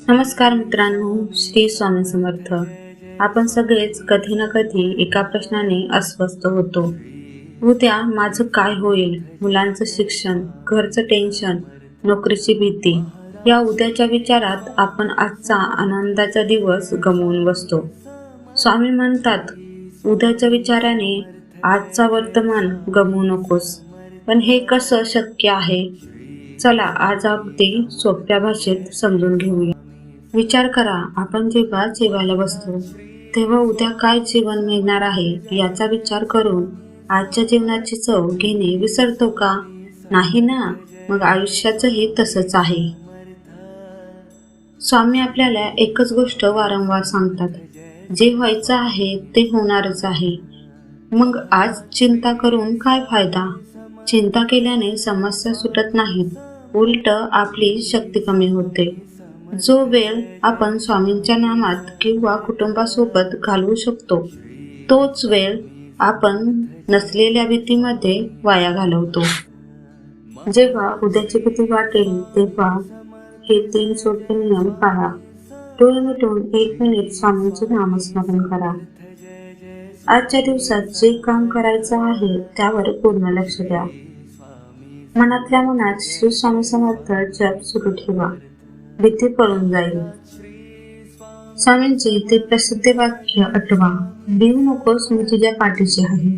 नमस्कार मित्रांनो, श्री स्वामी समर्थ. आपण सगळेच कधी ना कधी एका प्रश्नाने अस्वस्थ होतो. उद्या माझं काय होईल? मुलांचं शिक्षण, घरचं टेन्शन, नोकरीची भीती. या उद्याच्या विचारात आपण आजचा आनंदाचा दिवस गमावून बसतो. स्वामी म्हणतात, उद्याच्या विचाराने आजचा वर्तमान गमवू नकोस. पण हे कसं शक्य आहे? चला आज अगदी सोप्या भाषेत समजून घेऊया. विचार करा, आपण जेव्हा जेवायला बसतो तेव्हा उद्या काय जेवण मिळणार आहे याचा विचार करून आजच्या जेवणाची चव घेणे विसरतो का? नाही ना. मग आयुष्याचंही तसंच आहे. स्वामी आपल्याला एकच गोष्ट वारंवार सांगतात, जे व्हायचं आहे ते होणारच आहे. मग आज चिंता करून काय फायदा? चिंता केल्याने समस्या सुटत नाहीत, उलट आपली शक्ती कमी होते. जो वेळ आपण स्वामींच्या नामात किंवा कुटुंबासोबत घालवू शकतो, तोच वेळ आपण नसलेल्या भीतीमध्ये वाया घालवतो. जेव्हा उद्याची भीती वाटेल तेव्हा हे 3 सोपे नियम पाळा. डोळे मिटून 1 मिनिट स्वामींचे नामस्मरण करा. आजच्या दिवसात जे काम करायचं आहे त्यावर पूर्ण लक्ष द्या. मनातल्या मनात श्री स्वामी समर्थ जप सुरू ठेवा. भीती पळून जाईल. स्वामींचे ते प्रसिद्ध वाक्य आठवा, भिवू नकोस, मी तुझ्या पाठीशी आहे.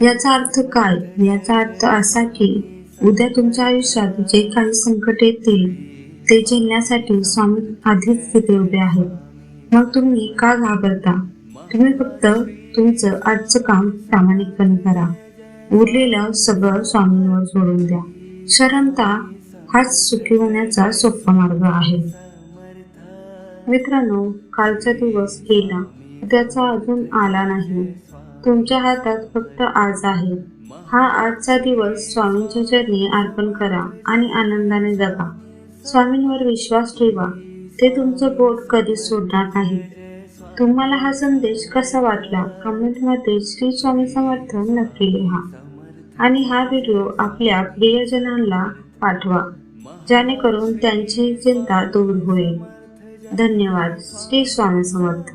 याचा अर्थ काय? याचा अर्थ असा की उद्या तुमच्या आयुष्यात जे काही संकट येतील ते झेलण्यासाठी स्वामी आधीच तिथे उभे आहेत. मग तुम्ही का घाबरता? तुम्ही फक्त तुमचं आजचं काम प्रामाणिकपणे करा. उरलेलं सगळं स्वामींवर सोडून द्या. शरणता हाच सुखी होण्याचा सोपा मार्ग आहे. मित्रांनो, कालचा दिवस गेला, उद्याचा अजून आला नाही. तुमच्या हातात फक्त आज आहे. हा आजचा दिवस स्वामींच्या चरणी अर्पण करा आणि आनंदाने जगा. स्वामींवर विश्वास ठेवा, ते तुमचं बोट कधीच सोडणार नाहीत. तुम्हाला हा संदेश कसा वाटला? कमेंटमध्ये श्री स्वामी समर्थ नक्की लिहा आणि हा व्हिडिओ आपल्या प्रियजनांना पाठवा, जेणेकरून त्यांची चिंता दूर होईल. धन्यवाद. श्री स्वामी समर्थ.